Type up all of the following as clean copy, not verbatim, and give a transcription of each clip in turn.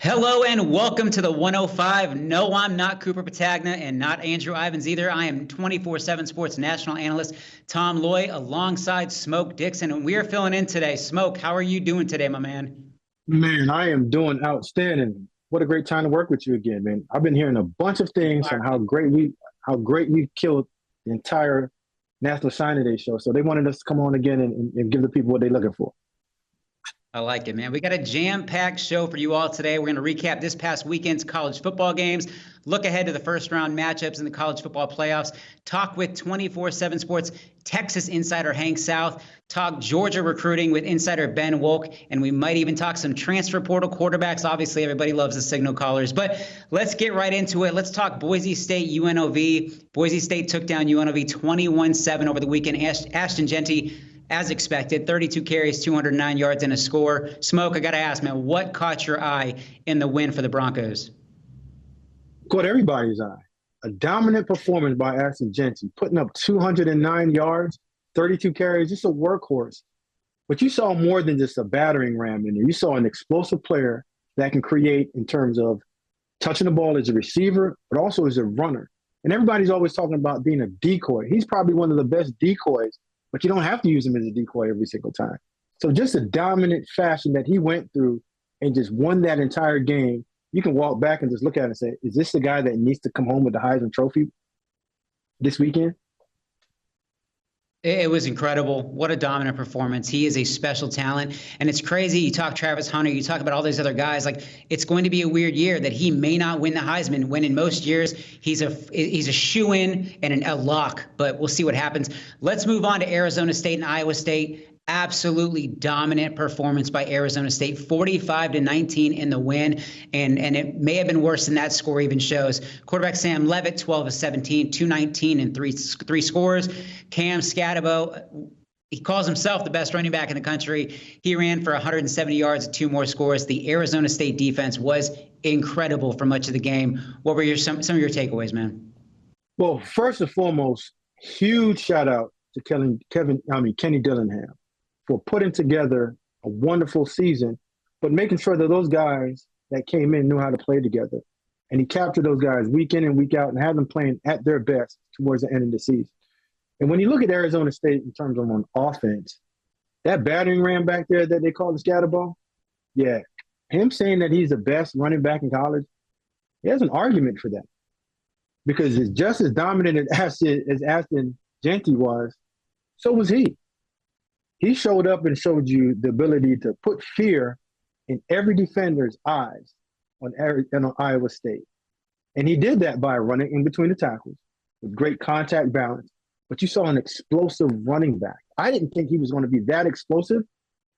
Hello and welcome to the 105. No, I'm not Cooper Patagna and not Andrew Ivins either. I am 24/7 Sports national analyst Tom Loy alongside Smoke Dixon, and we are filling in today. Smoke, how are you doing today, my man? Man, I am doing outstanding. What a great time to work with you again, man. I've been hearing a bunch of things on how great we've killed the entire National Signing Day show. So they wanted us to come on again and give the people what they're looking for. I like it, man. We got a jam-packed show for you all today. We're going to recap this past weekend's college football games, look ahead to the first-round matchups in the college football playoffs, talk with 24/7 Sports Texas insider Hank South, talk Georgia recruiting with insider Ben Wolk, and we might even talk some transfer portal quarterbacks. Obviously, everybody loves the signal callers, but let's get right into it. Let's talk Boise State, UNLV. Boise State took down UNLV 21-7 over the weekend. Ashton Jeanty, as expected, 32 carries, 209 yards, and a score. Smoke, I got to ask, man, what caught your eye in the win for the Broncos? Caught everybody's eye. A dominant performance by Ashton Jeanty, putting up 209 yards, 32 carries, just a workhorse. But you saw more than just a battering ram in there. You saw an explosive player that can create in terms of touching the ball as a receiver, but also as a runner. And everybody's always talking about being a decoy. He's probably one of the best decoys, but you don't have to use him as a decoy every single time. So just a dominant fashion that he went through and just won that entire game. You can walk back and just look at it and say, is this the guy that needs to come home with the Heisman Trophy this weekend? It was incredible. What a dominant performance. He is a special talent. And it's crazy. You talk Travis Hunter, you talk about all these other guys. Like, it's going to be a weird year that he may not win the Heisman, when in most years he's a shoo-in and a lock. But we'll see what happens. Let's move on to Arizona State and Iowa State. Absolutely dominant performance by Arizona State, 45-19 in the win, and it may have been worse than that score even shows. Quarterback Sam Levitt, 12-17, 219 and three scores. Cam Scatabo, he calls himself the best running back in the country. He ran for 170 yards and two more scores. The Arizona State defense was incredible for much of the game. What were some of your takeaways, man? Well, first and foremost, huge shout out to Kenny Dillingham for putting together a wonderful season, but making sure that those guys that came in knew how to play together. And he captured those guys week in and week out and had them playing at their best towards the end of the season. And when you look at Arizona State in terms of on offense, that battering ram back there that they call the Scatterball, yeah, him saying that he's the best running back in college, he has an argument for that. Because it's just as dominant as Ashton Jeanty was, so was he. He showed up and showed you the ability to put fear in every defender's eyes on Iowa State. And he did that by running in between the tackles with great contact balance. But you saw an explosive running back. I didn't think he was going to be that explosive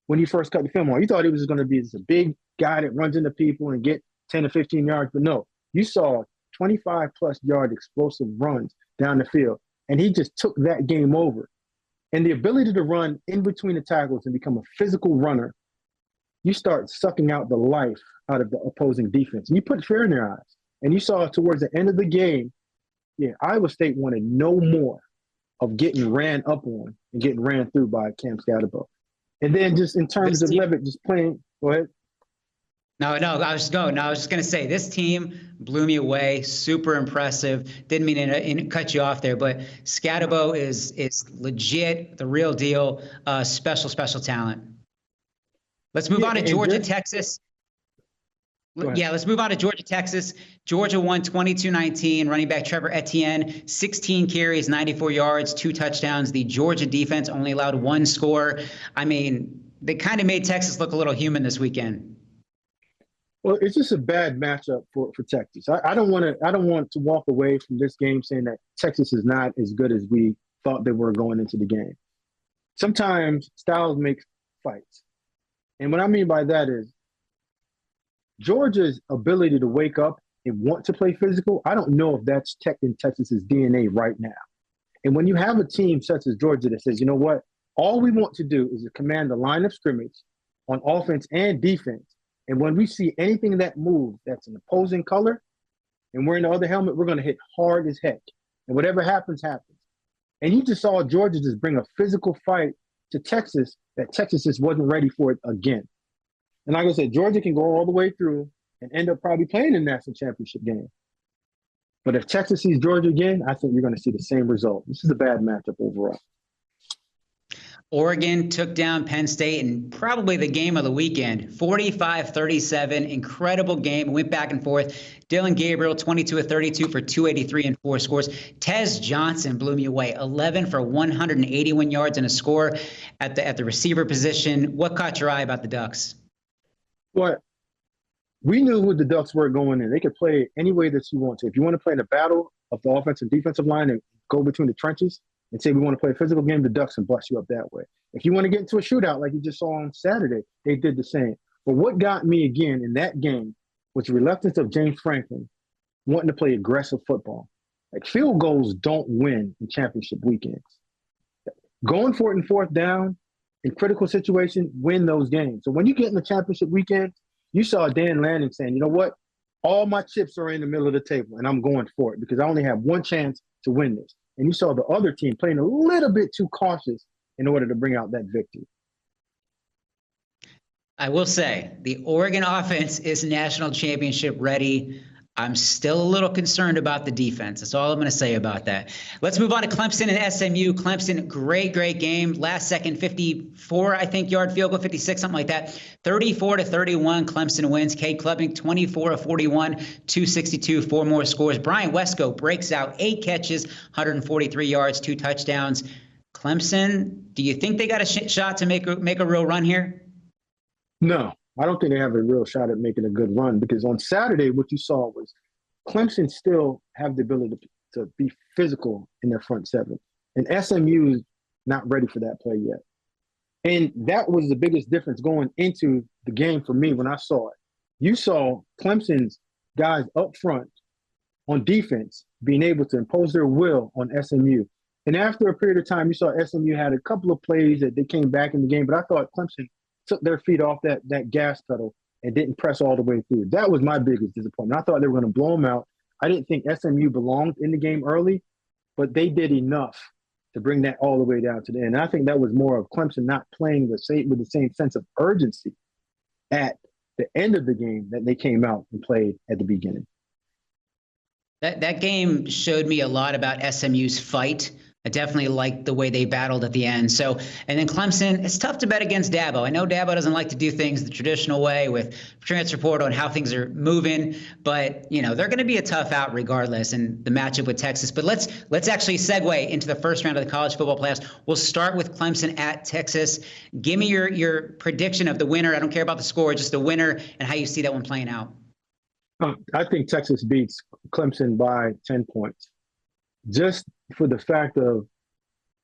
when he first cut the film on. You thought he was going to be this big guy that runs into people and get 10 to 15 yards. But no, you saw 25-plus yard explosive runs down the field. And he just took that game over. And the ability to run in between the tackles and become a physical runner, you start sucking out the life out of the opposing defense. And you put fear in their eyes. And you saw towards the end of the game, yeah, Iowa State wanted no more of getting ran up on and getting ran through by Cam Scatterball. And then just in terms of Levitt just playing, go ahead. I was just going to say, this team blew me away. Super impressive. Didn't mean to cut you off there, but Scatabo is legit, the real deal, special talent. Let's move on to Georgia, Texas. Let's move on to Georgia, Texas. Georgia won 22-19. Running back Trevor Etienne, 16 carries, 94 yards, 2 touchdowns. The Georgia defense only allowed 1 score. I mean, they kind of made Texas look a little human this weekend. Well, it's just a bad matchup for Texas. I don't want to walk away from this game saying that Texas is not as good as we thought they were going into the game. Sometimes styles make fights. And what I mean by that is Georgia's ability to wake up and want to play physical, I don't know if that's in Texas's DNA right now. And when you have a team such as Georgia that says, you know what, all we want to do is to command the line of scrimmage on offense and defense. And when we see anything that moves that's an opposing color and wearing the other helmet, we're going to hit hard as heck. And whatever happens, happens. And you just saw Georgia just bring a physical fight to Texas that Texas just wasn't ready for it again. And like I said, Georgia can go all the way through and end up probably playing in the national championship game. But if Texas sees Georgia again, I think you're going to see the same result. This is a bad matchup overall. Oregon took down Penn State in probably the game of the weekend, 45-37. Incredible game. Went back and forth. Dylan Gabriel, 22 of 32 for 283 and 4 scores. Tez Johnson blew me away, 11 for 181 yards and a score at the receiver position. What caught your eye about the Ducks? Well, we knew who the Ducks were going in. They could play any way that you want to. If you want to play in a battle of the offensive and defensive line and go between the trenches, and say we want to play a physical game, the Ducks can bust you up that way. If you want to get into a shootout like you just saw on Saturday, they did the same. But what got me again in that game was the reluctance of James Franklin wanting to play aggressive football. Like field goals don't win in championship weekends. Going for it in fourth down in critical situations win those games. So when you get in the championship weekend, you saw Dan Lanning saying, you know what? All my chips are in the middle of the table and I'm going for it because I only have one chance to win this. And you saw the other team playing a little bit too cautious in order to bring out that victory. I will say the Oregon offense is national championship ready. I'm still a little concerned about the defense. That's all I'm going to say about that. Let's move on to Clemson and SMU. Clemson, great game. Last second, 54, I think, yard field goal, 56, something like that. 34-31, Clemson wins. Cade Klubnik, 24 of 41, 262, 4 more scores. Brian Wesco breaks out, 8 catches, 143 yards, 2 touchdowns. Clemson, do you think they got a shot to make a real run here? No. I don't think they have a real shot at making a good run because on Saturday, what you saw was Clemson still have the ability to be physical in their front seven. And SMU is not ready for that play yet. And that was the biggest difference going into the game for me when I saw it. You saw Clemson's guys up front on defense being able to impose their will on SMU. And after a period of time, you saw SMU had a couple of plays that they came back in the game, but I thought Clemson took their feet off that gas pedal and didn't press all the way through. That was my biggest disappointment. I thought they were going to blow them out. I didn't think SMU belonged in the game early, but they did enough to bring that all the way down to the end. And I think that was more of Clemson not playing with the same sense of urgency at the end of the game that they came out and played at the beginning. That game showed me a lot about SMU's fight. I definitely liked the way they battled at the end. So, and then Clemson, it's tough to bet against Dabo. I know Dabo doesn't like to do things the traditional way with transfer portal and how things are moving, but they're going to be a tough out regardless in the matchup with Texas. But let's actually segue into the first round of the college football playoffs. We'll start with Clemson at Texas. Give me your prediction of the winner. I don't care about the score, just the winner and how you see that one playing out. I think Texas beats Clemson by 10 points. Just for the fact of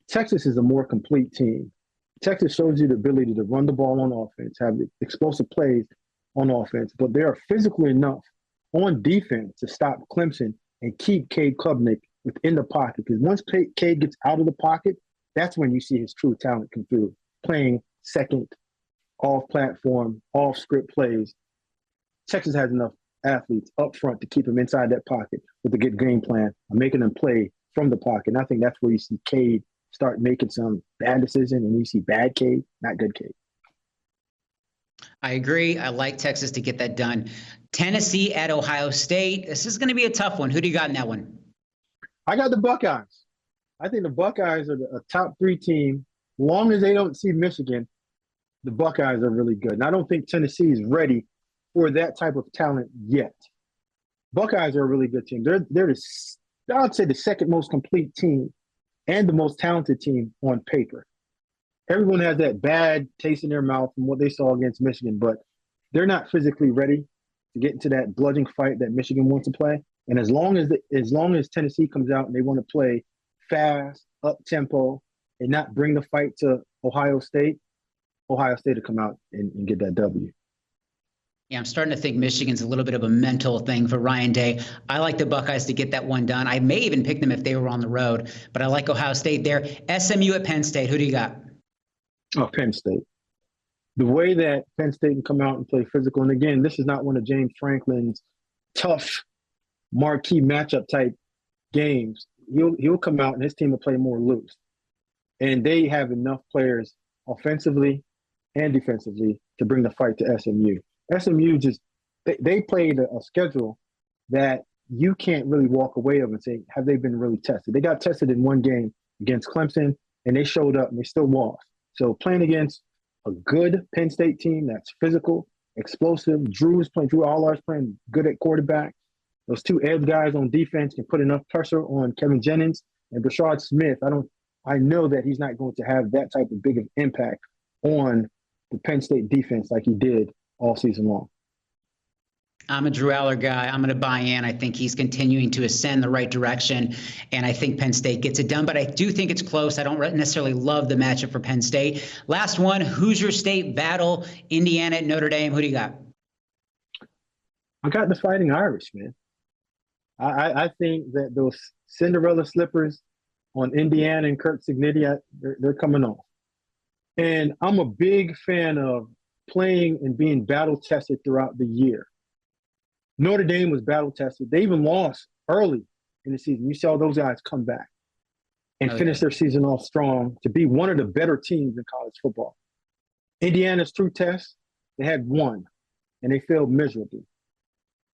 Texas is a more complete team. Texas shows you the ability to run the ball on offense, have explosive plays on offense, but they are physically enough on defense to stop Clemson and keep Cade Klubnik within the pocket. Because once Cade gets out of the pocket, that's when you see his true talent come through, playing second, off-platform, off-script plays. Texas has enough athletes up front to keep him inside that pocket with a good game plan and making them play from the pocket. And I think that's where you see Cade start making some bad decisions and you see bad Cade, not good Cade. I agree. I like Texas to get that done. Tennessee at Ohio State. This is going to be a tough one. Who do you got in that one? I got the Buckeyes. I think the Buckeyes are a top 3 team. Long as they don't see Michigan, the Buckeyes are really good. And I don't think Tennessee is ready for that type of talent yet. Buckeyes are a really good team. They're I'd say the second most complete team and the most talented team on paper. Everyone has that bad taste in their mouth from what they saw against Michigan, but they're not physically ready to get into that bludgeoning fight that Michigan wants to play. And as long as Tennessee comes out and they want to play fast, up-tempo, and not bring the fight to Ohio State will come out and get that W. Yeah, I'm starting to think Michigan's a little bit of a mental thing for Ryan Day. I like the Buckeyes to get that one done. I may even pick them if they were on the road, but I like Ohio State there. SMU at Penn State. Who do you got? Oh, Penn State. The way that Penn State can come out and play physical, and again, this is not one of James Franklin's tough marquee matchup type games. He'll come out and his team will play more loose. And they have enough players offensively and defensively to bring the fight to SMU. SMU just they played a schedule that you can't really walk away of and say, have they been really tested? They got tested in one game against Clemson, and they showed up and they still lost. So playing against a good Penn State team that's physical, explosive. Drew Allar's playing good at quarterback. Those two edge guys on defense can put enough pressure on Kevin Jennings and Brashard Smith. I know that he's not going to have that type of big of impact on the Penn State defense like he did all season long. I'm a Drew Aller guy. I'm going to buy in. I think he's continuing to ascend the right direction, and I think Penn State gets it done. But I do think it's close. I don't necessarily love the matchup for Penn State. Last one, Hoosier State battle, Indiana at Notre Dame. Who do you got? I got the Fighting Irish, man. I think that those Cinderella slippers on Indiana and Kirk Cignetti, they're coming off. And I'm a big fan of playing and being battle tested throughout the year. Notre Dame was battle tested. They even lost early in the season. You saw those guys come back and finish their season off strong to be one of the better teams in college football. Indiana's true test, they had one, and they failed miserably.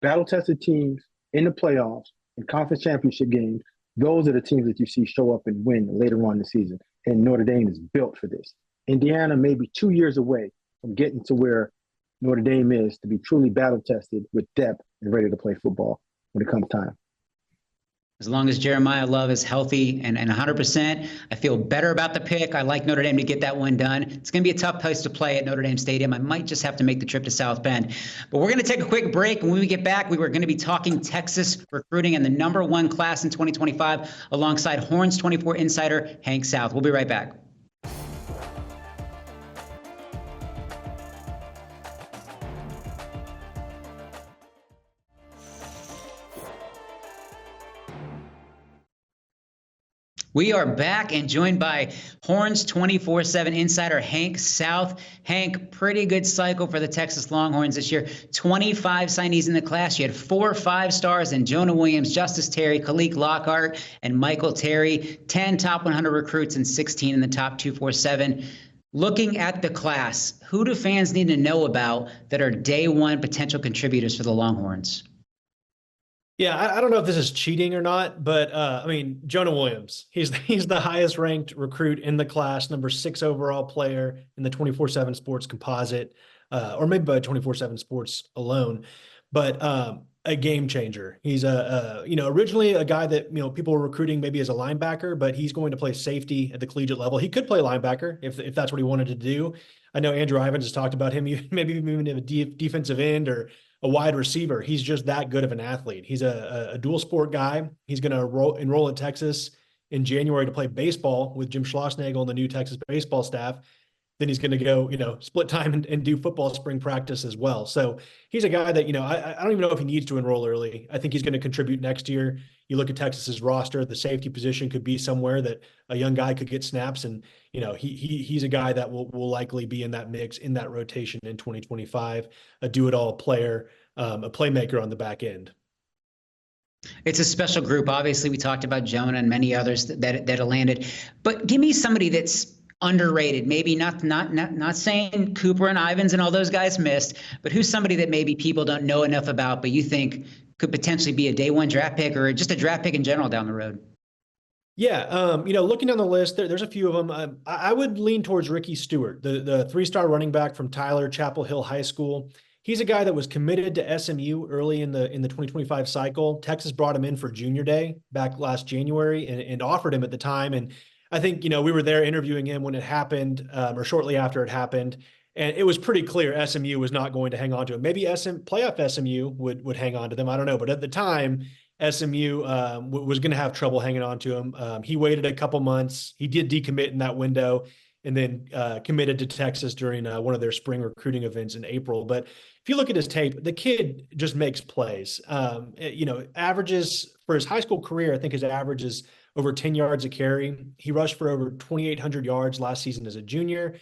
Battle-tested teams in the playoffs and conference championship games, those are the teams that you see show up and win later on in the season. And Notre Dame is built for this. Indiana may be 2 years away from getting to where Notre Dame is to be truly battle-tested with depth and ready to play football when it comes time. As long as Jeremiah Love is healthy and 100%, I feel better about the pick. I like Notre Dame to get that one done. It's going to be a tough place to play at Notre Dame Stadium. I might just have to make the trip to South Bend. But we're going to take a quick break. And when we get back, we were going to be talking Texas recruiting and the #1 class in 2025 alongside Horns 24 insider Hank South. We'll be right back. We are back and joined by Horns 24/7 insider Hank South. Hank, pretty good cycle for the Texas Longhorns this year. 25 signees in the class. You had 4 5-stars in Jonah Williams, Justice Terry, Khalik Lockhart, and Michael Terry. 10 top 100 recruits and 16 in the top 247. Looking at the class, who do fans need to know about that are day one potential contributors for the Longhorns? Yeah, I don't know if this is cheating or not, but I mean, Jonah Williams, he's the highest ranked recruit in the class, number 6 overall player in the 24/7 Sports composite, or maybe by 24/7 Sports alone, but a game changer. He's originally a guy that, people were recruiting maybe as a linebacker, but he's going to play safety at the collegiate level. He could play linebacker if that's what he wanted to do. I know Andrew Ivins has talked about him, maybe moving to a defensive end or a wide receiver. He's just that good of an athlete. He's a dual sport guy. He's going to enroll at Texas in January to play baseball with Jim Schlossnagle and the new Texas baseball staff. Then he's going to go, split time and do football spring practice as well. So he's a guy that, I don't even know if he needs to enroll early. I think he's going to contribute next year. You look at Texas's roster, the safety position could be somewhere that a young guy could get snaps. And, he's a guy that will likely be in that mix, in that rotation in 2025, a do-it-all player, a playmaker on the back end. It's a special group. Obviously, we talked about Jonah and many others that landed. But give me somebody that's underrated, maybe not saying Cooper and Ivins and all those guys missed, but who's somebody that maybe people don't know enough about, but you think could potentially be a day one draft pick or just a draft pick in general down the road? Yeah. Looking down the list, there's a few of them. I would lean towards Ricky Stewart, the 3-star running back from Tyler Chapel Hill High School. He's a guy that was committed to SMU early in the 2025 cycle. Texas brought him in for junior day back last January and offered him at the time. And I think, we were there interviewing him when it happened, or shortly after it happened. And it was pretty clear SMU was not going to hang on to him. Maybe playoff SMU would hang on to them. I don't know. But at the time, SMU was going to have trouble hanging on to him. He waited a couple months. He did decommit in that window and then committed to Texas during one of their spring recruiting events in April. But if you look at his tape, the kid just makes plays. Averages for his high school career, I think his average is over 10 yards a carry. He rushed for over 2,800 yards last season as a junior.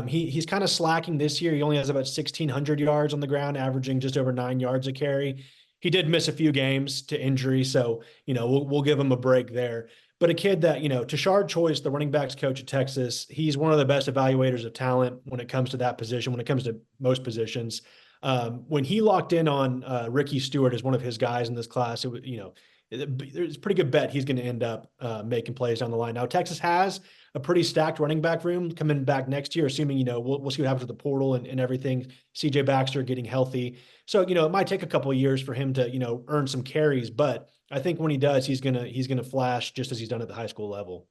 He's kind of slacking this year. He only has about 1,600 yards on the ground, averaging just over 9 yards a carry. He did miss a few games to injury, so we'll give him a break there. But a kid that, Tashard Choice, the running backs coach at Texas, he's one of the best evaluators of talent when it comes to that position, when it comes to most positions. When he locked in on Ricky Stewart as one of his guys in this class, it was, there's a pretty good bet he's going to end up making plays down the line. Now, Texas has a pretty stacked running back room coming back next year, assuming, we'll see what happens with the portal and everything. CJ Baxter getting healthy. So, it might take a couple of years for him to, earn some carries, but I think when he does, he's going to flash just as he's done at the high school level.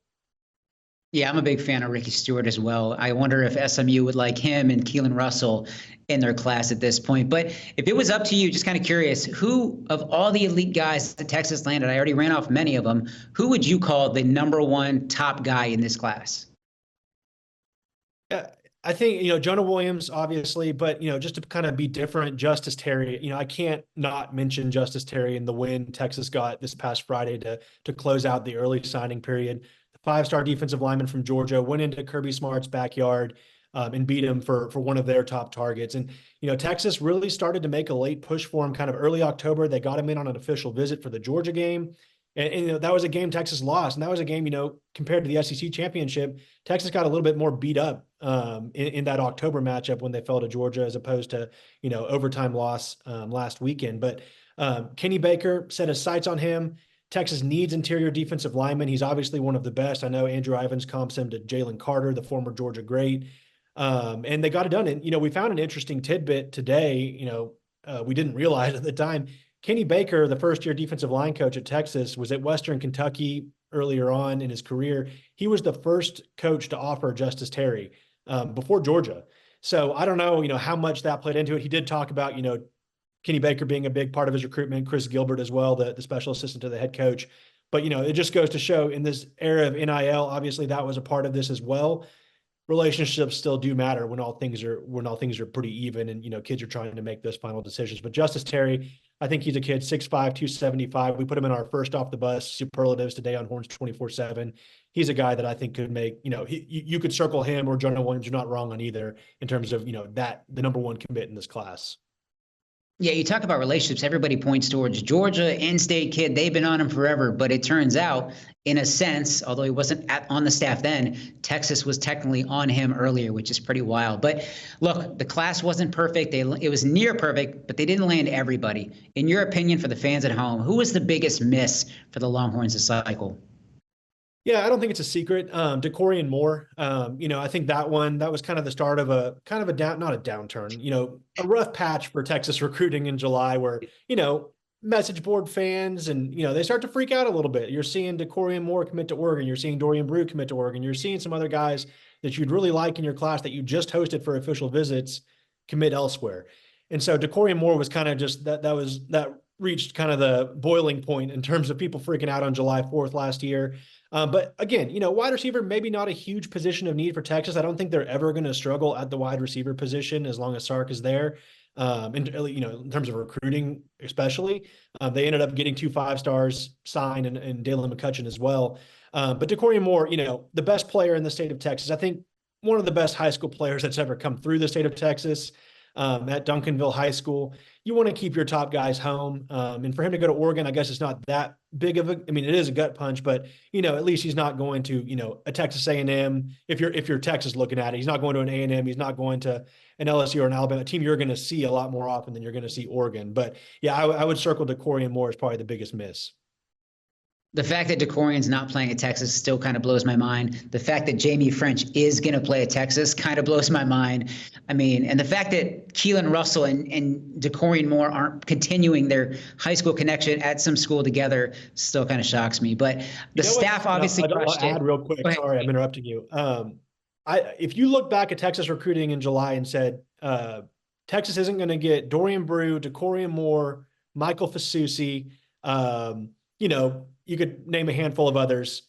Yeah, I'm a big fan of Ricky Stewart as well. I wonder if SMU would like him and Keelan Russell in their class at this point. But if it was up to you, just kind of curious, who of all the elite guys that Texas landed, I already ran off many of them, who would you call the number one top guy in this class? I think, Jonah Williams, obviously, but, just to kind of be different, Justice Terry, I can't not mention Justice Terry and the win Texas got this past Friday to close out the early signing period. The 5-star defensive lineman from Georgia went into Kirby Smart's backyard and beat him for one of their top targets. And, Texas really started to make a late push for him kind of early October. They got him in on an official visit for the Georgia game. And that was a game Texas lost. And that was a game, compared to the SEC championship, Texas got a little bit more beat up in that October matchup when they fell to Georgia, as opposed to, overtime loss last weekend. But Kenny Baker set his sights on him. Texas needs interior defensive linemen. He's obviously one of the best. I know Andrew Ivins comps him to Jalen Carter, the former Georgia great. And they got it done. And, we found an interesting tidbit today. We didn't realize at the time. Kenny Baker, the first-year defensive line coach at Texas, was at Western Kentucky earlier on in his career. He was the first coach to offer Justice Terry before Georgia. So I don't know, how much that played into it. He did talk about, Kenny Baker being a big part of his recruitment, Chris Gilbert as well, the special assistant to the head coach. But, it just goes to show in this era of NIL, obviously that was a part of this as well. Relationships still do matter when all things are pretty even and, kids are trying to make those final decisions. But Justice Terry, I think he's a kid, 6'5", 275. We put him in our first off the bus superlatives today on Horns 24/7. He's a guy that I think could make, you could circle him or Jonah Williams. You're not wrong on either in terms of, the number one commit in this class. Yeah, you talk about relationships. Everybody points towards Georgia, in-state kid. They've been on him forever. But it turns out, in a sense, although he wasn't on the staff then, Texas was technically on him earlier, which is pretty wild. But look, the class wasn't perfect. It was near perfect, but they didn't land everybody. In your opinion, for the fans at home, who was the biggest miss for the Longhorns this cycle? Yeah, I don't think it's a secret. DeCorian Moore, I think that was kind of the start of not a downturn, a rough patch for Texas recruiting in July where, message board fans and, they start to freak out a little bit. You're seeing DeCorian Moore commit to Oregon. You're seeing Dorian Brew commit to Oregon. You're seeing some other guys that you'd really like in your class that you just hosted for official visits commit elsewhere. And so DeCorian Moore was kind of just that reached kind of the boiling point in terms of people freaking out on July 4th last year. But again, wide receiver, maybe not a huge position of need for Texas. I don't think they're ever going to struggle at the wide receiver position as long as Sark is there. In terms of recruiting, especially, they ended up getting 2 5-stars signed and Dalen McCutcheon as well. But DeCorian Moore, the best player in the state of Texas, I think one of the best high school players that's ever come through the state of Texas. At Duncanville High School, you want to keep your top guys home. And for him to go to Oregon, I guess it's not that big of it is a gut punch, but, at least he's not going to, a Texas A&M. If you're Texas looking at it, he's not going to an A&M. He's not going to an LSU or an Alabama, a team you're going to see a lot more often than you're going to see Oregon. But yeah, I would circle DeCorian Moore as probably the biggest miss. The fact that DeCorian's not playing at Texas still kind of blows my mind. The fact that Jamie French is going to play at Texas kind of blows my mind. And the fact that Keelan Russell and DeCorian Moore aren't continuing their high school connection at some school together still kind of shocks me. But the staff obviously crushed it. I'll add real quick. Sorry, I'm interrupting you. If you look back at Texas recruiting in July and said Texas isn't going to get Dorian Brew, DeCorian Moore, Michael Fasusi, you could name a handful of others,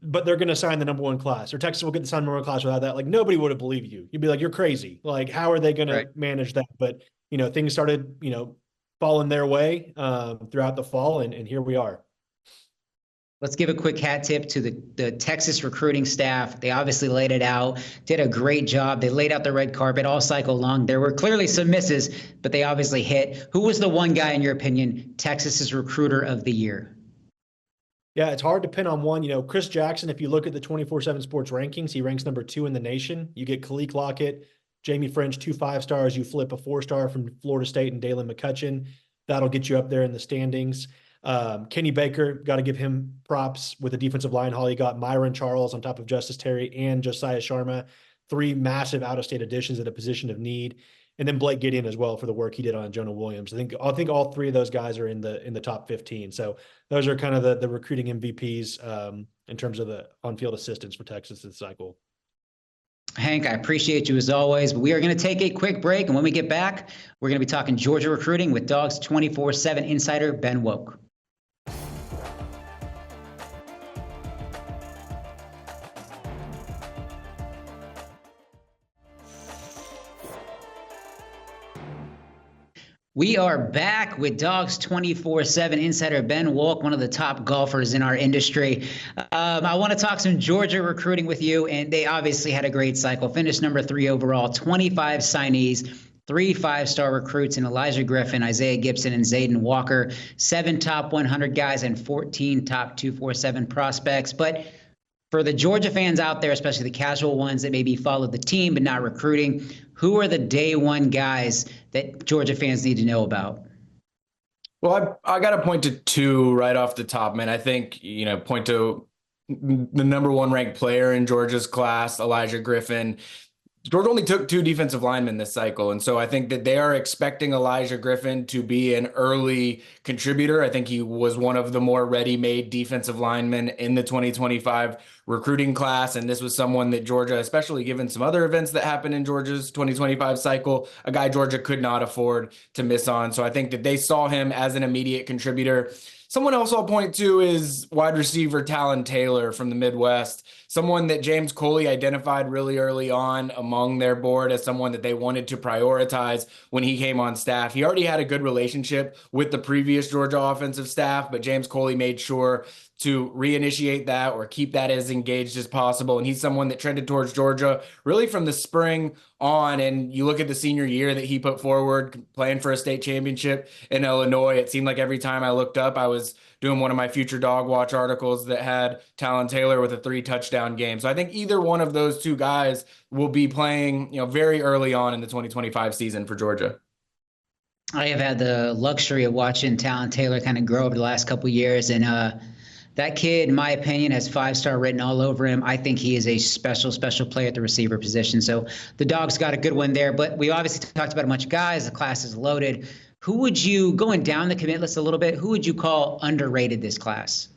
but they're going to sign the number one class, or Texas will get the number one class without that. Like, nobody would have believed you. You'd be like, you're crazy. Like, how are they going to manage that? But, things started, falling their way throughout the fall, and here we are. Let's give a quick hat tip to the Texas recruiting staff. They obviously laid it out, did a great job. They laid out the red carpet all cycle long. There were clearly some misses, but they obviously hit. Who was the one guy, in your opinion, Texas's recruiter of the year? Yeah, it's hard to pin on one. Chris Jackson, if you look at the 24/7 Sports rankings, he ranks number 2 in the nation. You get Kalik Lockett, Jamie French, 2 5-stars. You flip a 4-star from Florida State and Dalen McCutcheon. That'll get you up there in the standings. Kenny Baker, got to give him props with the defensive line haul. You got Myron Charles on top of Justice Terry and Josiah Sharma, 3 massive out-of-state additions at a position of need. And then Blake Gideon as well for the work he did on Jonah Williams. I think all 3 of those guys are in the top 15. So those are kind of the recruiting MVPs in terms of the on-field assistance for Texas this cycle. Hank, I appreciate you as always, but we are going to take a quick break. And when we get back, we're going to be talking Georgia recruiting with Dogs 24/7 insider Ben Woke. We are back with Dogs 24/7 insider Ben Wolk, one of the top golfers in our industry. I want to talk some Georgia recruiting with you, and they obviously had a great cycle. Finished number 3 overall, 25 signees, 3 5-star recruits in Elijah Griffin, Isaiah Gibson, and Zayden Walker, 7 top 100 guys, and 14 top 247 prospects. But for the Georgia fans out there, especially the casual ones that maybe followed the team but not recruiting, who are the day one guys that Georgia fans need to know about? Well, I got to point to 2 right off the top, man. I think, point to the number 1 ranked player in Georgia's class, Elijah Griffin. Georgia only took 2 defensive linemen this cycle. And so I think that they are expecting Elijah Griffin to be an early contributor. I think he was one of the more ready-made defensive linemen in the 2025 recruiting class. And this was someone that Georgia, especially given some other events that happened in Georgia's 2025 cycle, a guy Georgia could not afford to miss on. So I think that they saw him as an immediate contributor. Someone else I'll point to is wide receiver Talon Taylor from the Midwest, someone that James Coley identified really early on among their board as someone that they wanted to prioritize when he came on staff. He already had a good relationship with the previous Georgia offensive staff, but James Coley made sure to reinitiate that or keep that as engaged as possible. And he's someone that trended towards Georgia really from the spring on. And you look at the senior year that he put forward, playing for a state championship in Illinois. It seemed like every time I looked up, I was doing one of my future dog watch articles that had Talon Taylor with a 3-touchdown game. So I think either one of those 2 guys will be playing, very early on in the 2025 season for Georgia. I have had the luxury of watching Talon Taylor kind of grow over the last couple of years, and that kid, in my opinion, has 5-star written all over him. I think he is a special, special player at the receiver position. So the Dogs got a good one there. But we obviously talked about a bunch of guys. The class is loaded. Who would you, going down the commit list a little bit, who would you call underrated this class?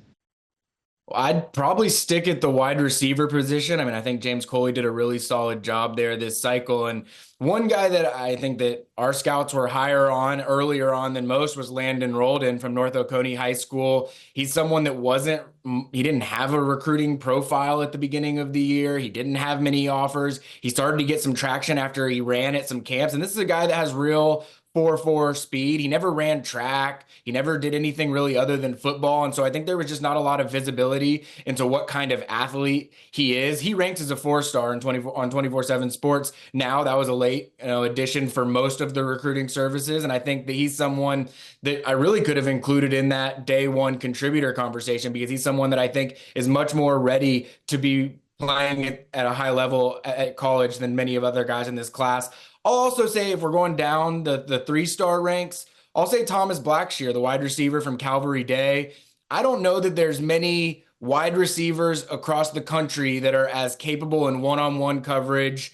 I'd probably stick at the wide receiver position. I mean, I think James Coley did a really solid job there this cycle. And one guy that I think that our scouts were higher on earlier on than most was Landon Roldan from North Oconee High School. He's someone that he didn't have a recruiting profile at the beginning of the year. He didn't have many offers. He started to get some traction after he ran at some camps. And this is a guy that has real 4.4 speed. He never ran track. He never did anything really other than football. And so I think there was just not a lot of visibility into what kind of athlete he is. He ranks as a 4-star on 24/7 Sports. Now that was a late addition for most of the recruiting services. And I think that he's someone that I really could have included in that day one contributor conversation, because he's someone that I think is much more ready to be playing at a high level at college than many of other guys in this class. I'll also say, if we're going down the 3-star ranks, I'll say Thomas Blackshear, the wide receiver from Calvary Day. I don't know that there's many wide receivers across the country that are as capable in one-on-one coverage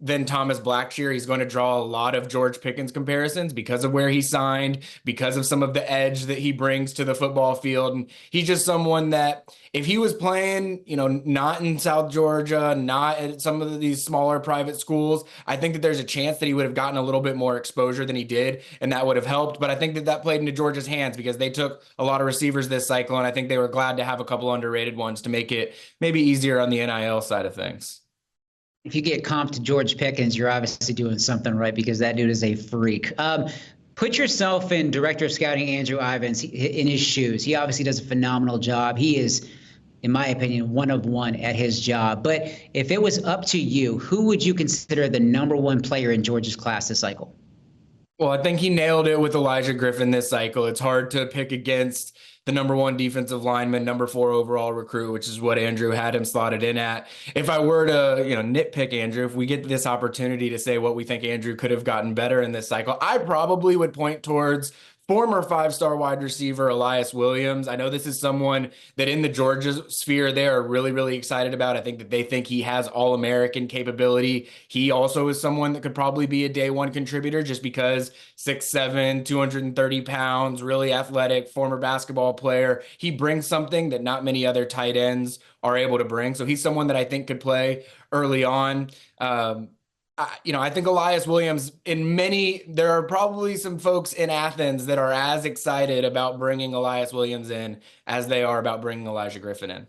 than Thomas Blackshear. He's going to draw a lot of George Pickens comparisons because of where he signed, because of some of the edge that he brings to the football field. And he's just someone that if he was playing, not in South Georgia, not at some of these smaller private schools, I think that there's a chance that he would have gotten a little bit more exposure than he did, and that would have helped. But I think that played into Georgia's hands because they took a lot of receivers this cycle, and I think they were glad to have a couple underrated ones to make it maybe easier on the NIL side of things. If you get comped to George Pickens, you're obviously doing something right, because that dude is a freak. Put yourself in Director of Scouting Andrew Ivins in his shoes. He obviously does a phenomenal job. He is, in my opinion, one of one at his job. But if it was up to you, who would you consider the number 1 player in Georgia's class this cycle? Well, I think he nailed it with Elijah Griffin this cycle. It's hard to pick against the number 1 defensive lineman, number 4 overall recruit, which is what Andrew had him slotted in at. If I were to, nitpick Andrew, if we get this opportunity to say what we think Andrew could have gotten better in this cycle, I probably would point towards former 5-star wide receiver Elias Williams. I know this is someone that in the Georgia sphere they are really, really excited about. I think that they think he has All-American capability. He also is someone that could probably be a day one contributor just because 6'7", 230 pounds, really athletic, former basketball player. He brings something that not many other tight ends are able to bring. So he's someone that I think could play early on. I think Elias Williams, there are probably some folks in Athens that are as excited about bringing Elias Williams in as they are about bringing Elijah Griffin in.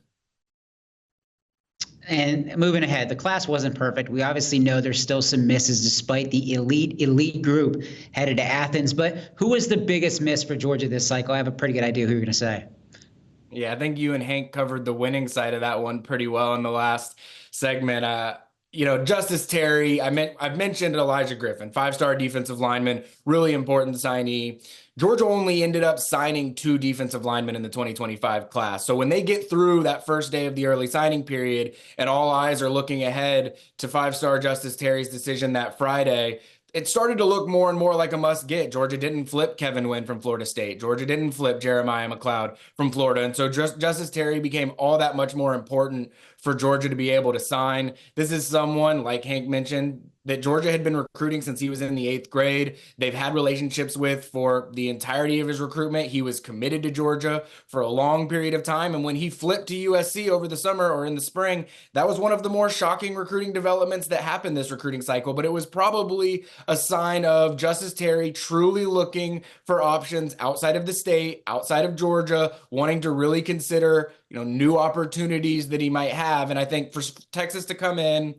And moving ahead, the class wasn't perfect. We obviously know there's still some misses despite the elite group headed to Athens. But who was the biggest miss for Georgia this cycle? I have a pretty good idea who you're going to say. Yeah, I think you and Hank covered the winning side of that one pretty well in the last segment. Justice Terry, I've mentioned Elijah Griffin, 5-star defensive lineman, really important signee. Georgia only ended up signing 2 defensive linemen in the 2025 class. So when they get through that first day of the early signing period and all eyes are looking ahead to 5-star Justice Terry's decision that Friday, it started to look more and more like a must get. Georgia didn't flip Kevin Wynn from Florida State. Georgia didn't flip Jeremiah McLeod from Florida. And so Justice Terry became all that much more important for Georgia to be able to sign. This is someone, like Hank mentioned, that Georgia had been recruiting since he was in the 8th grade. They've had relationships with for the entirety of his recruitment. He was committed to Georgia for a long period of time. And when he flipped to USC over the summer or in the spring, that was one of the more shocking recruiting developments that happened this recruiting cycle. But it was probably a sign of Justice Terry truly looking for options outside of the state, outside of Georgia, wanting to really consider, new opportunities that he might have. And I think for Texas to come in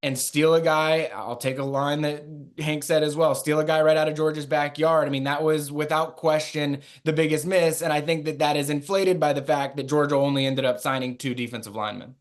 and steal a guy, I'll take a line that Hank said as well, steal a guy right out of Georgia's backyard. I mean, that was without question the biggest miss. And I think that is inflated by the fact that Georgia only ended up signing 2 defensive linemen.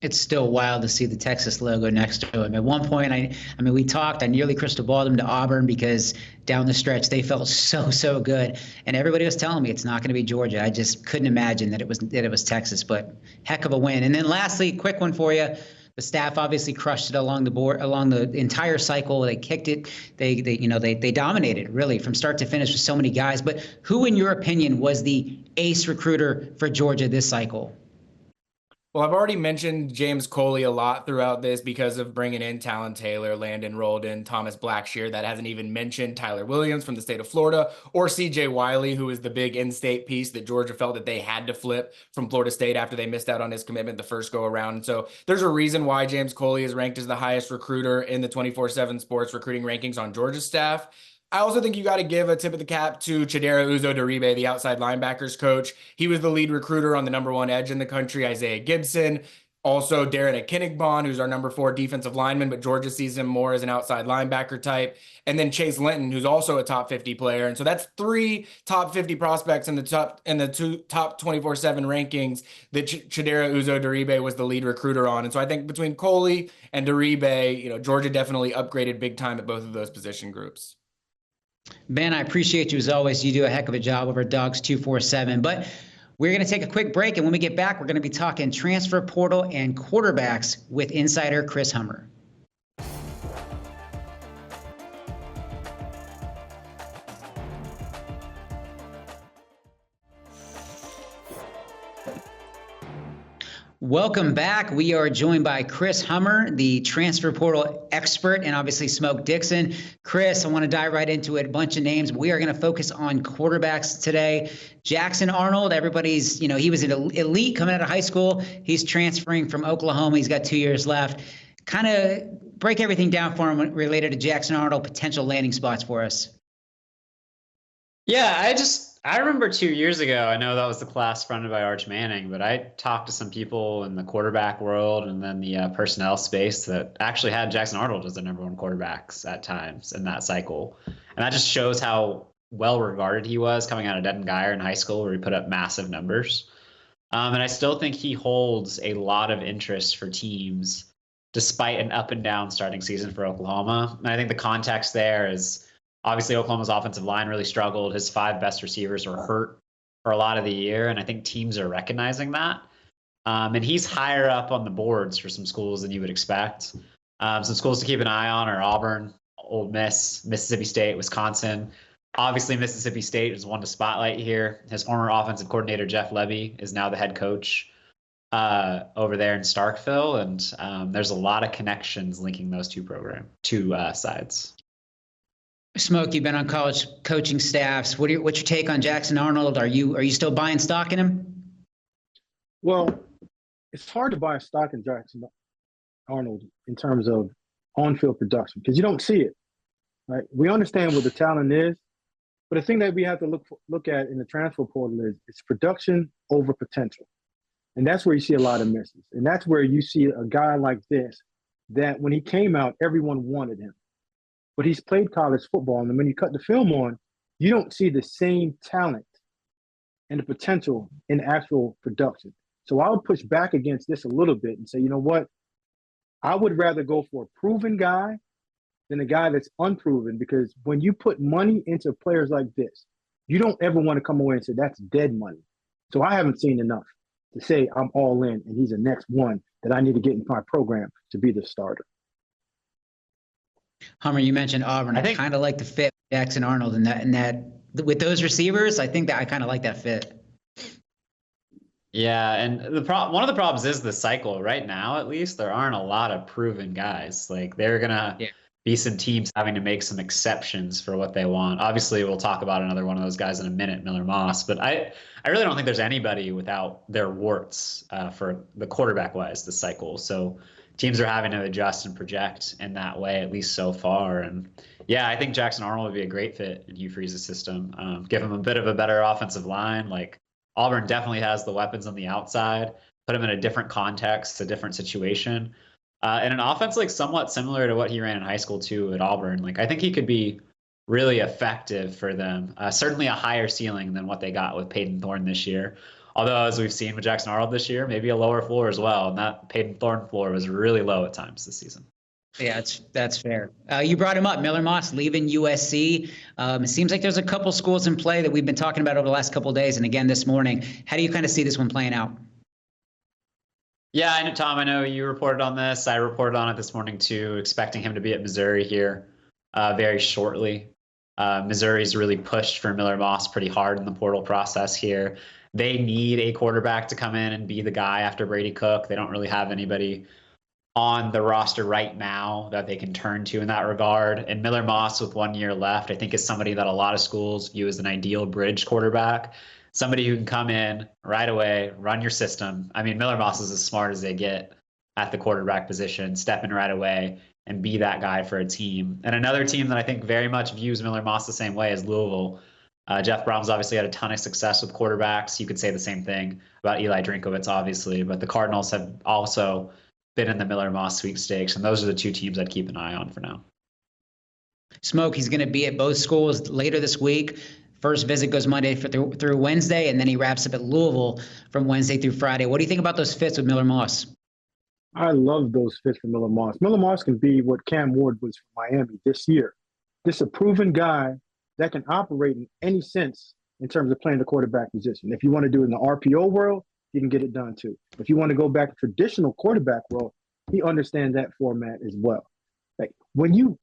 It's still wild to see the Texas logo next to him. At one point, we talked, I nearly crystal balled him to Auburn because down the stretch, they felt so good. And everybody was telling me it's not going to be Georgia. I just couldn't imagine that it was Texas, but heck of a win. And then lastly, quick one for you. The staff obviously crushed it along the entire cycle. They kicked it. They dominated really from start to finish with so many guys. But who, in your opinion, was the ace recruiter for Georgia this cycle? Well, I've already mentioned James Coley a lot throughout this because of bringing in Talon Taylor, Landon Roldan, Thomas Blackshear. That hasn't even mentioned Tyler Williams from the state of Florida or CJ Wiley, who is the big in-state piece that Georgia felt that they had to flip from Florida State after they missed out on his commitment the first go around. And so there's a reason why James Coley is ranked as the highest recruiter in the 24/7 Sports recruiting rankings on Georgia's staff. I also think you got to give a tip of the cap to Chidera Uzo-Diribe, the outside linebackers coach. He was the lead recruiter on the number 1 edge in the country, Isaiah Gibson. Also, Darren Akinigbon, who's our number 4 defensive lineman, but Georgia sees him more as an outside linebacker type. And then Chase Linton, who's also a top 50 player. And so that's 3 top 50 prospects in the 2 top 24/7 rankings that Chidera Uzo-Diribe was the lead recruiter on. And so I think between Coley and Diribe, Georgia definitely upgraded big time at both of those position groups. Ben, I appreciate you as always. You do a heck of a job over at Dogs 247. But we're going to take a quick break, and when we get back, we're going to be talking transfer portal and quarterbacks with insider Chris Hummer. Welcome back. We are joined by Chris Hummer, the transfer portal expert, and obviously Smoke Dixon. Chris, I want to dive right into it. A bunch of names. We are going to focus on quarterbacks today. Jackson Arnold, everybody's, he was an elite coming out of high school. He's transferring from Oklahoma. He's got 2 years left. Kind of break everything down for him related to Jackson Arnold, potential landing spots for us. Yeah, I remember 2 years ago, I know that was the class fronted by Arch Manning, but I talked to some people in the quarterback world and then the personnel space that actually had Jackson Arnold as the number 1 quarterbacks at times in that cycle. And that just shows how well regarded he was coming out of Denton Guyer in high school, where he put up massive numbers. And I still think he holds a lot of interest for teams despite an up and down starting season for Oklahoma. And I think the context there is Obviously, Oklahoma's offensive line really struggled. His 5 best receivers were hurt for a lot of the year, and I think teams are recognizing that. And he's higher up on the boards for some schools than you would expect. Some schools to keep an eye on are Auburn, Ole Miss, Mississippi State, Wisconsin. Obviously, Mississippi State is one to spotlight here. His former offensive coordinator, Jeff Levy, is now the head coach over there in Starkville, and there's a lot of connections linking those two sides. Smoke, you've been on college coaching staffs. What's your take on Jackson Arnold? Are you still buying stock in him? Well, it's hard to buy a stock in Jackson Arnold in terms of on-field production because you don't see it, right? We understand what the talent is, but the thing that we have to look at in the transfer portal is it's production over potential. And that's where you see a lot of misses. And that's where you see a guy like this that when he came out, everyone wanted him. But he's played college football, and when you cut the film on, you don't see the same talent and the potential in actual production. So I would push back against this a little bit and say, you know what? I would rather go for a proven guy than a guy that's unproven, because when you put money into players like this, you don't ever want to come away and say that's dead money. So I haven't seen enough to say I'm all in and he's the next one that I need to get in my program to be the starter. Hummer, you mentioned Auburn. I kind of like the fit Jackson Arnold in that with those receivers. I think that I kind of like that fit. Yeah, and one of the problems is the cycle right now. At least there aren't a lot of proven guys. Like they're gonna be some teams having to make some exceptions for what they want. Obviously, we'll talk about another one of those guys in a minute, Miller Moss. But I really don't think there's anybody without their warts for the quarterback wise this cycle. So teams are having to adjust and project in that way, at least so far. And yeah, I think Jackson Arnold would be a great fit in Hugh Freeze's system. Give him a bit of a better offensive line. Like Auburn definitely has the weapons on the outside. Put him in a different context, a different situation. And an offense like somewhat similar to what he ran in high school too at Auburn. Like I think he could be really effective for them. Certainly a higher ceiling than what they got with Peyton Thorne this year. Although, as we've seen with Jackson Arnold this year, maybe a lower floor as well. And that Peyton Thorne floor was really low at times this season. Yeah, that's fair. You brought him up, Miller Moss leaving USC. It seems like there's a couple schools in play that we've been talking about over the last couple of days, and again this morning. How do you kind of see this one playing out? Yeah, I know, Tom, I know you reported on this. I reported on it this morning too, expecting him to be at Missouri here very shortly. Missouri's really pushed for Miller Moss pretty hard in the portal process here. They need a quarterback to come in and be the guy after Brady Cook. They don't really have anybody on the roster right now that they can turn to in that regard. And Miller Moss, with 1 year left, I think is somebody that a lot of schools view as an ideal bridge quarterback. Somebody who can come in right away, run your system. I mean, Miller Moss is as smart as they get at the quarterback position, step in right away and be that guy for a team. And another team that I think very much views Miller Moss the same way is Louisville. Jeff Brom's obviously had a ton of success with quarterbacks. You could say the same thing about Eli Drinkwitz, obviously, but the Cardinals have also been in the Miller Moss sweepstakes, and those are the two teams I'd keep an eye on for now. Smoke, he's going to be at both schools later this week. First visit goes Monday through Wednesday, and then he wraps up at Louisville from Wednesday through Friday. What do you think about those fits with Miller Moss? I love those fits for Miller Moss. Miller Moss can be what Cam Ward was for Miami this year. Just a proven guy that can operate in any sense in terms of playing the quarterback position. If you want to do it in the RPO world, he can get it done too. If you want to go back to traditional quarterback world, he understands that format as well. Like when you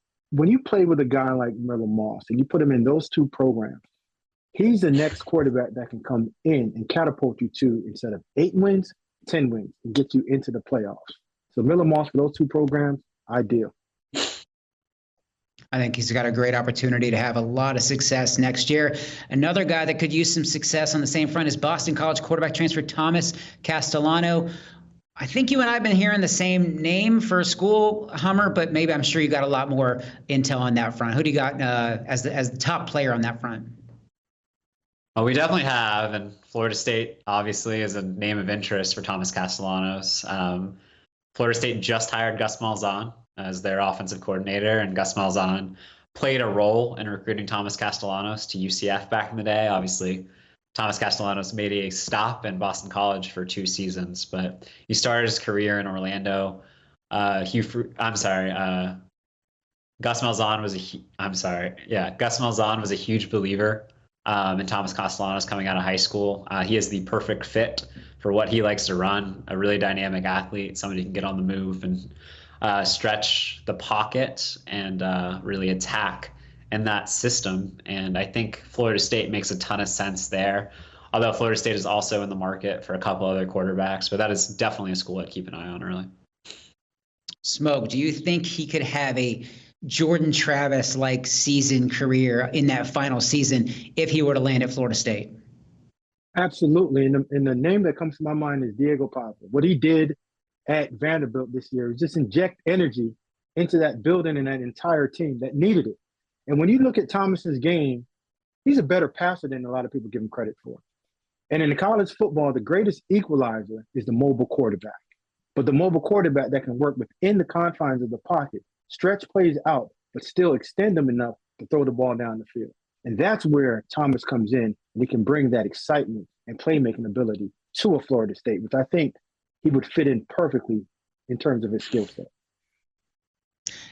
play with a guy like Miller Moss and you put him in those two programs, he's the next quarterback that can come in and catapult you to, instead of 8 wins, 10 wins and get you into the playoffs. So Miller Moss for those two programs, ideal. I think he's got a great opportunity to have a lot of success next year. Another guy that could use some success on the same front is Boston College quarterback transfer Thomas Castellano. I think you and I have been hearing the same name for a school, Hummer, but maybe I'm sure you got a lot more intel on that front. Who do you got as the top player on that front? Well, we definitely have, and Florida State obviously is a name of interest for Thomas Castellanos. Florida State just hired Gus Malzahn as their offensive coordinator, and Gus Malzahn played a role in recruiting Thomas Castellanos to UCF back in the day. Obviously, Thomas Castellanos made a stop in Boston College for 2 seasons, but he started his career in Orlando. Gus Malzahn was I'm sorry. Yeah, Gus Malzahn was a huge believer in Thomas Castellanos coming out of high school. He is the perfect fit for what he likes to run. A really dynamic athlete, somebody who can get on the move and stretch the pocket and really attack in that system. And I think Florida State makes a ton of sense there. Although Florida State is also in the market for a couple other quarterbacks, but that is definitely a school I'd keep an eye on early. Smoke, do you think he could have a Jordan Travis like season career in that final season if he were to land at Florida State? Absolutely. And the name that comes to my mind is Diego Papa. What he did at Vanderbilt this year is just inject energy into that building and that entire team that needed it. And when you look at Thomas's game, he's a better passer than a lot of people give him credit for. And in college football, the greatest equalizer is the mobile quarterback. But the mobile quarterback that can work within the confines of the pocket, stretch plays out, but still extend them enough to throw the ball down the field. And that's where Thomas comes in, and he can bring that excitement and playmaking ability to a Florida State, which I think he would fit in perfectly in terms of his skill set.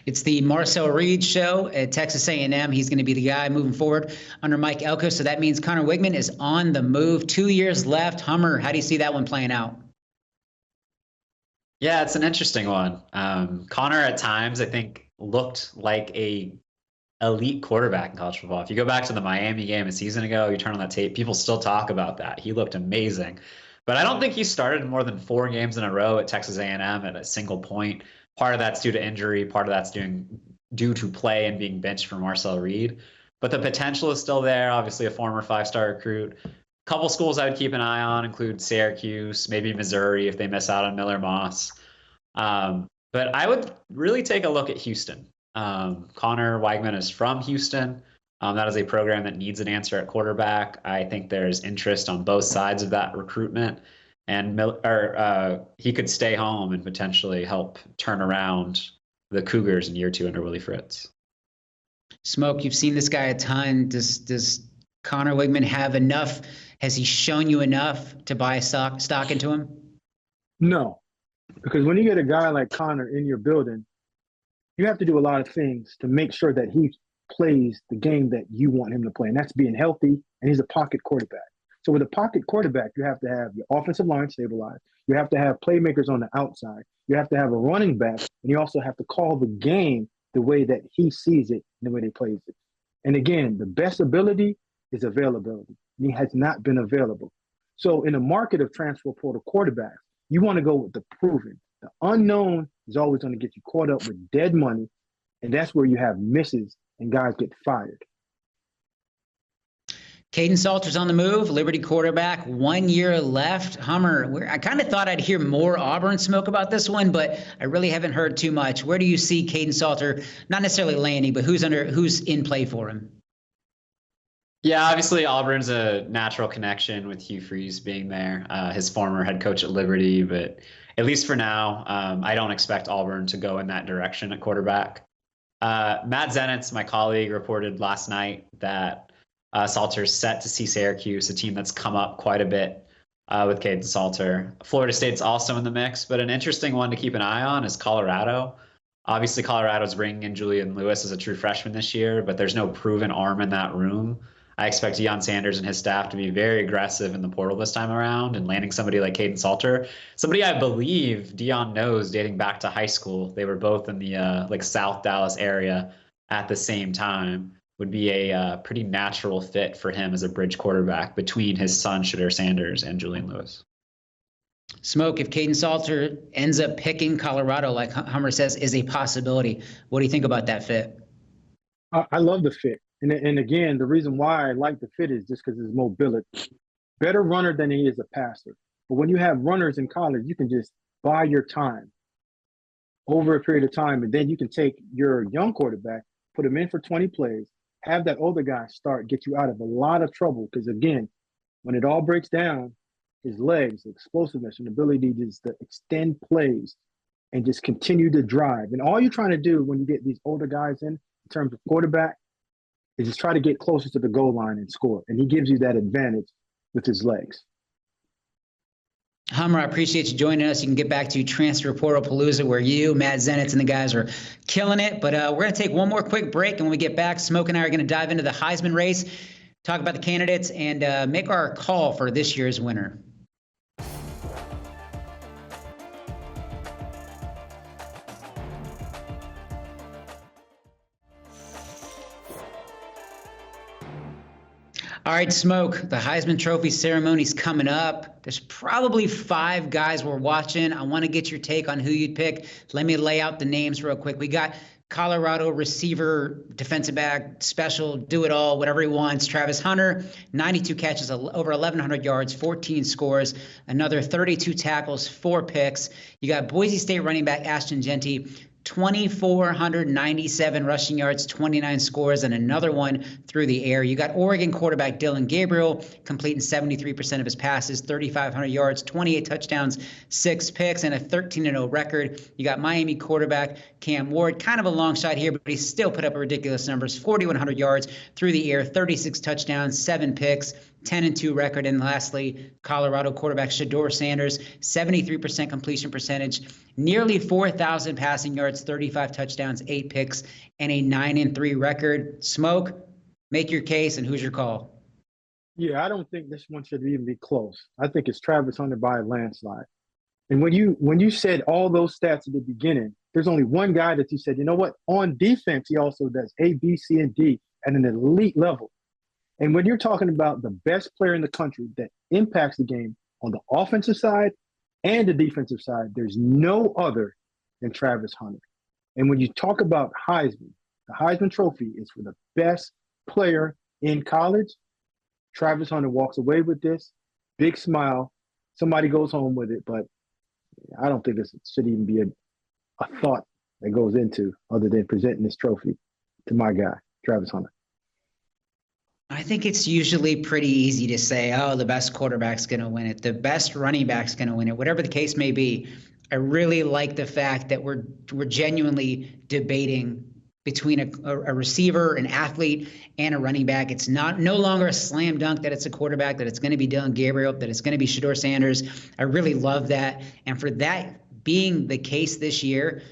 It's the Marcel Reed show at Texas A&M. He's going to be the guy moving forward under Mike Elko. So that means Connor Wigman is on the move. 2 years left. Hummer, how do you see that one playing out? Yeah, it's an interesting one. Connor at times, I think, looked like a elite quarterback in college football. If you go back to the Miami game a season ago, you turn on that tape, people still talk about that. He looked amazing. But I don't think he started more than 4 games in a row at Texas A&M at a single point. Part of that's due to injury. Part of that's due to play and being benched for Marcel Reed. But the potential is still there. Obviously, a former 5-star recruit. A couple schools I would keep an eye on include Syracuse, maybe Missouri if they miss out on Miller Moss. But I would really take a look at Houston. Connor Weigman is from Houston. That is a program that needs an answer at quarterback. I think there's interest on both sides of that recruitment. And he could stay home and potentially help turn around the Cougars in year 2 under Willie Fritz. Smoke, you've seen this guy a ton. Does Connor Wigman have enough? Has he shown you enough to buy stock into him? No, because when you get a guy like Connor in your building, you have to do a lot of things to make sure that he plays the game that you want him to play. And that's being healthy, and he's a pocket quarterback. So with a pocket quarterback, you have to have your offensive line stabilized. You have to have playmakers on the outside. You have to have a running back, and you also have to call the game the way that he sees it and the way he plays it. And again, the best ability is availability. He has not been available. So in the market of transfer portal quarterbacks, you want to go with the proven. The unknown is always going to get you caught up with dead money, and that's where you have misses and guys get fired. Caden Salter's on the move, Liberty quarterback, 1 year left. Hummer, I kind of thought I'd hear more Auburn smoke about this one, but I really haven't heard too much. Where do you see Caden Salter, not necessarily landing, but who's in play for him? Yeah, obviously Auburn's a natural connection with Hugh Freeze being there, his former head coach at Liberty, but at least for now, I don't expect Auburn to go in that direction at quarterback. Matt Zenitz, my colleague, reported last night that Salter's set to see Syracuse, a team that's come up quite a bit with Caden Salter. Florida State's also in the mix, but an interesting one to keep an eye on is Colorado. Obviously, Colorado's bringing in Julian Lewis as a true freshman this year, but there's no proven arm in that room. I expect Deion Sanders and his staff to be very aggressive in the portal this time around and landing somebody like Caden Salter, somebody I believe Deion knows dating back to high school. They were both in the South Dallas area at the same time. Would be a pretty natural fit for him as a bridge quarterback between his son, Shedeur Sanders, and Julian Lewis. Smoke, if Caden Salter ends up picking Colorado, like Hummer says, is a possibility. What do you think about that fit? I love the fit. And again, the reason why I like the fit is just because his mobility. Better runner than he is a passer. But when you have runners in college, you can just buy your time over a period of time, and then you can take your young quarterback, put him in for 20 plays, have that older guy start, get you out of a lot of trouble. Because again, when it all breaks down, his legs, explosiveness, and ability just to extend plays and just continue to drive. And all you're trying to do when you get these older guys in terms of quarterback, is just try to get closer to the goal line and score. And he gives you that advantage with his legs. Hummer, I appreciate you joining us. You can get back to Transfer Portal Palooza, where you, Matt Zenitz, and the guys are killing it. But we're going to take one more quick break, and when we get back, Smoke and I are going to dive into the Heisman race, talk about the candidates, and make our call for this year's winner. All right, Smoke, the Heisman Trophy ceremony's coming up. There's probably 5 guys we're watching. I want to get your take on who you'd pick. Let me lay out the names real quick. We got Colorado receiver, defensive back, special, do it all, whatever he wants. Travis Hunter, 92 catches, over 1,100 yards, 14 scores, another 32 tackles, 4 picks. You got Boise State running back Ashton Jeanty, 2,497 rushing yards, 29 scores, and another one through the air. You got Oregon quarterback Dillon Gabriel completing 73% of his passes, 3,500 yards, 28 touchdowns, 6 picks, and a 13-0 record. You got Miami quarterback Cam Ward, kind of a long shot here, but he still put up ridiculous numbers, 4,100 yards through the air, 36 touchdowns, 7 picks, 10-2 record. And lastly, Colorado quarterback Shedeur Sanders, 73% completion percentage, nearly 4,000 passing yards, 35 touchdowns, 8 picks, and a 9-3 record. Smoke, make your case, and who's your call? Yeah, I don't think this one should even be close. I think it's Travis Hunter by a landslide. And when you said all those stats at the beginning, there's only one guy that you said, you know what? On defense, he also does A, B, C, and D at an elite level. And when you're talking about the best player in the country that impacts the game on the offensive side and the defensive side, there's no other than Travis Hunter. And when you talk about Heisman, the Heisman Trophy is for the best player in college. Travis Hunter walks away with this, big smile. Somebody goes home with it, but I don't think this should even be a thought that goes into other than presenting this trophy to my guy, Travis Hunter. I think it's usually pretty easy to say, oh, the best quarterback's going to win it, the best running back's going to win it, whatever the case may be. I really like the fact that we're genuinely debating between a receiver, an athlete, and a running back. It's no longer a slam dunk that it's a quarterback, that it's going to be Dillon Gabriel, that it's going to be Shedeur Sanders. I really love that. And for that being the case this year,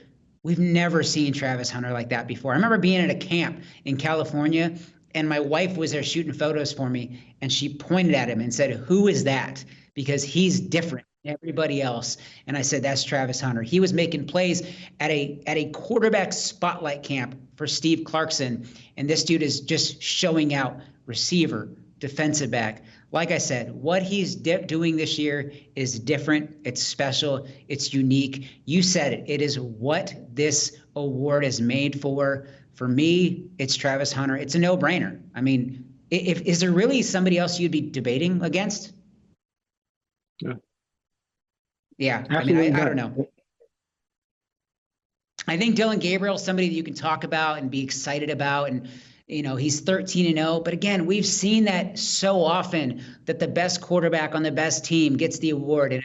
we've never seen Travis Hunter like that before. I remember being at a camp in California, and my wife was there shooting photos for me, and she pointed at him and said, "Who is that?" Because he's different than everybody else. And I said, that's Travis Hunter. He was making plays at a quarterback spotlight camp for Steve Clarkson, and this dude is just showing out receiver, defensive back. Like I said, what he's doing this year is different. It's special. It's unique. You said it. It is what this award is made for. For me, it's Travis Hunter. It's a no-brainer. I mean, is there really somebody else you'd be debating against? Yeah. I mean, I don't know. I think Dillon Gabriel is somebody that you can talk about and be excited about. And, you know, he's 13-0. But again, we've seen that so often that the best quarterback on the best team gets the award. And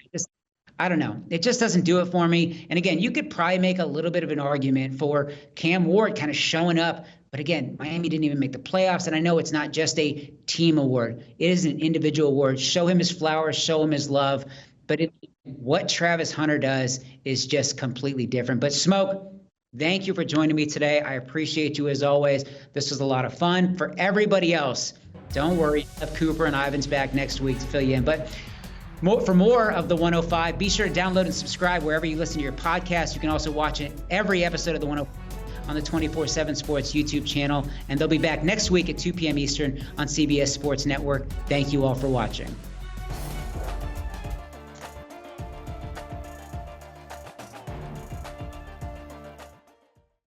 I don't know. It just doesn't do it for me. And again, you could probably make a little bit of an argument for Cam Ward kind of showing up. But again, Miami didn't even make the playoffs. And I know it's not just a team award. It is an individual award. Show him his flowers, show him his love. But what Travis Hunter does is just completely different. But Smoke, thank you for joining me today. I appreciate you as always. This was a lot of fun. For everybody else, don't worry. Jeff Cooper and Ivan's back next week to fill you in. But for more of the 105, be sure to download and subscribe wherever you listen to your podcast. You can also watch every episode of the 105 on the 24/7 Sports YouTube channel. And they'll be back next week at 2 p.m. Eastern on CBS Sports Network. Thank you all for watching.